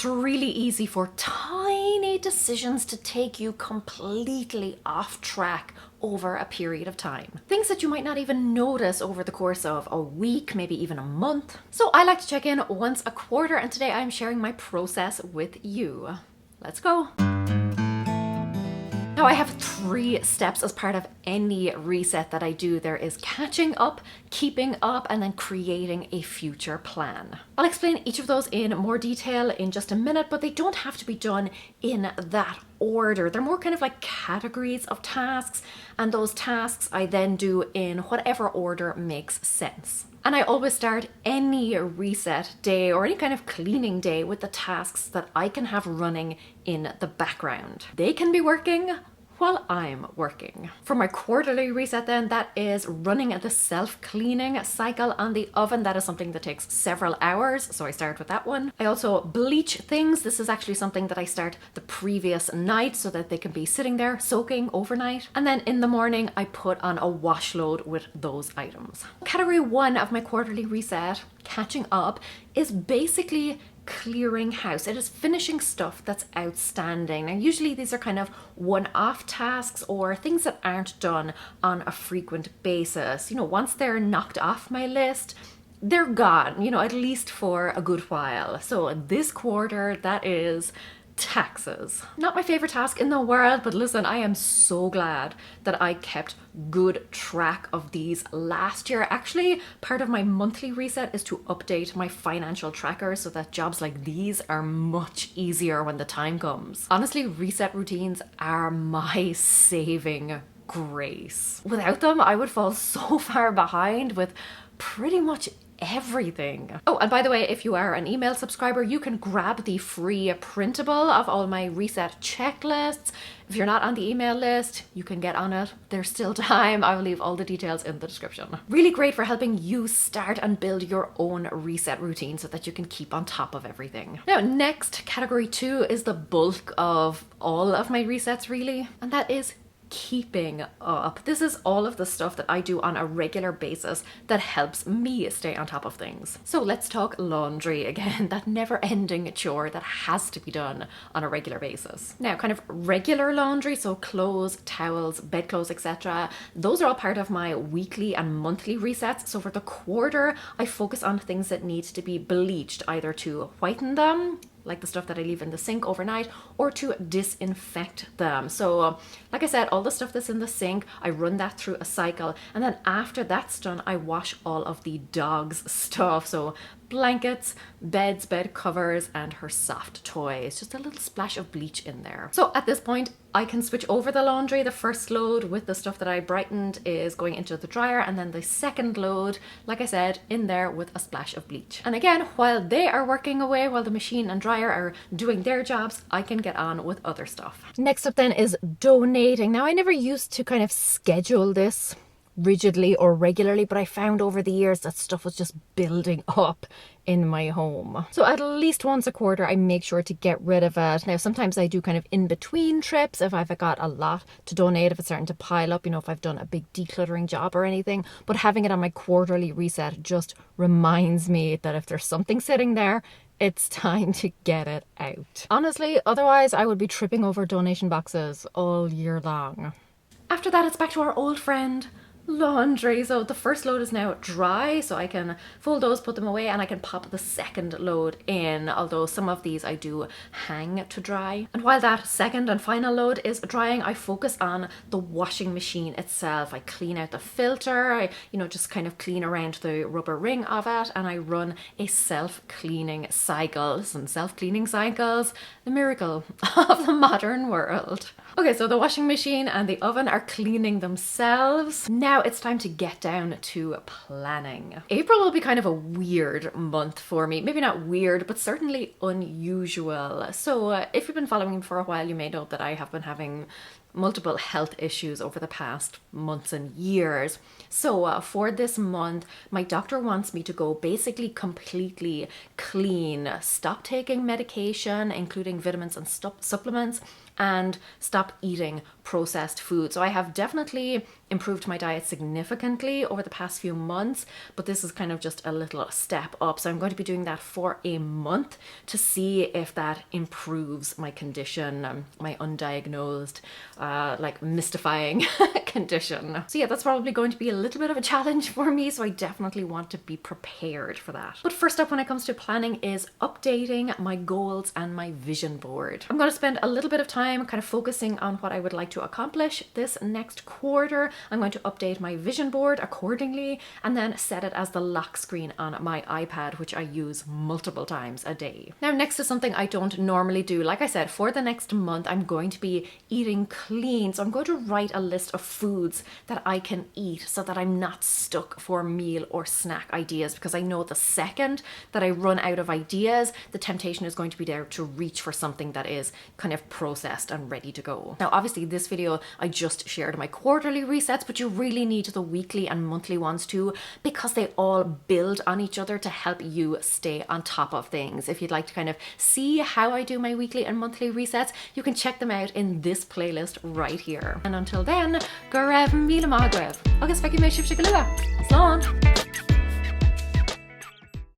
really easy for tiny decisions to take you completely off track over a period of time. Things that you might not even notice over the course of a week, maybe even a month. So I like to check in once a quarter, and today I'm sharing my process with you. Let's go. Now I have 3 steps as part of any reset that I do. There is catching up, keeping up, and then creating a future plan. I'll explain each of those in more detail in just a minute, but they don't have to be done in that order. They're more kind of like categories of tasks, and those tasks I then do in whatever order makes sense. And I always start any reset day or any kind of cleaning day with the tasks that I can have running in the background. They can be working while I'm working. For my quarterly reset then, that is running the self-cleaning cycle on the oven. That is something that takes several hours, so I start with that one. I also bleach things. This is actually something that I start the previous night so that they can be sitting there soaking overnight. And then in the morning, I put on a wash load with those items. Category 1 of my quarterly reset, catching up, is basically clearing house. It is finishing stuff that's outstanding. Now usually these are kind of one-off tasks or things that aren't done on a frequent basis. You know, once they're knocked off my list, they're gone, you know, at least for a good while. So this quarter, that is taxes. Not my favorite task in the world, but listen, I am so glad that I kept good track of these last year. Actually, part of my monthly reset is to update my financial tracker so that jobs like these are much easier when the time comes. Honestly, reset routines are my saving grace. Without them, I would fall so far behind with pretty much everything. Oh, and by the way, if you are an email subscriber, you can grab the free printable of all my reset checklists. If you're not on the email list, you can get on it. There's still time. I will leave all the details in the description. Really great for helping you start and build your own reset routine so that you can keep on top of everything. Now, next, category 2 is the bulk of all of my resets, really, and that is keeping up. This is all of the stuff that I do on a regular basis that helps me stay on top of things. So let's talk laundry again, that never-ending chore that has to be done on a regular basis. Now, kind of regular laundry, so clothes, towels, bedclothes, etc. Those are all part of my weekly and monthly resets. So for the quarter, I focus on things that need to be bleached, either to whiten them, like the stuff that I leave in the sink overnight, or to disinfect them. So like I said, all the stuff that's in the sink, I run that through a cycle, and then after that's done, I wash all of the dog's stuff. So blankets, beds, bed covers, and her soft toys. Just a little splash of bleach in there. So at this point, I can switch over the laundry. The first load with the stuff that I brightened is going into the dryer, and then the second load, like I said, in there with a splash of bleach. And again, while they are working away, while the machine and dryer are doing their jobs, I can get on with other stuff. Next up then is donating. Now, I never used to kind of schedule this rigidly or regularly, but I found over the years that stuff was just building up in my home. So at least once a quarter, I make sure to get rid of it. Now, sometimes I do kind of in between trips if I've got a lot to donate, if it's starting to pile up, you know, if I've done a big decluttering job or anything. But having it on my quarterly reset just reminds me that if there's something sitting there, it's time to get it out. Honestly, otherwise I would be tripping over donation boxes all year long. After that, it's back to our old friend, laundry. So the first load is now dry, so I can fold those, put them away, and I can pop the second load in, although some of these I do hang to dry. And while that second and final load is drying, I focus on the washing machine itself. I clean out the filter, I just kind of clean around the rubber ring of it, and I run a self-cleaning cycle. Listen, self-cleaning cycles, the miracle of the modern world. Okay, so the washing machine and the oven are cleaning themselves. Now it's time to get down to planning. April will be kind of a weird month for me. Maybe not weird, but certainly unusual. So if you've been following me for a while, you may know that I have been having multiple health issues over the past months and years. So for this month, my doctor wants me to go basically completely clean, stop taking medication, including vitamins and supplements, and stop eating processed food. So I have definitely improved my diet significantly over the past few months, but this is kind of just a little step up. So I'm going to be doing that for a month to see if that improves my condition, my undiagnosed, like mystifying condition. So yeah, that's probably going to be a little bit of a challenge for me. So I definitely want to be prepared for that. But first up when it comes to planning is updating my goals and my vision board. I'm going to spend a little bit of time kind of focusing on what I would like to accomplish this next quarter. I'm going to update my vision board accordingly and then set it as the lock screen on my iPad, which I use multiple times a day. Now, next is something I don't normally do. Like I said, for the next month, I'm going to be eating clean. So I'm going to write a list of foods that I can eat so that I'm not stuck for meal or snack ideas, because I know the second that I run out of ideas, the temptation is going to be there to reach for something that is kind of processed and ready to go. Now, obviously this video, I just shared my quarterly resets, but you really need the weekly and monthly ones too, because they all build on each other to help you stay on top of things. If you'd like to kind of see how I do my weekly and monthly resets, you can check them out in this playlist right here. And until then, go raibh míle maith agaibh. Agus feicimid sibh go luath. Slán!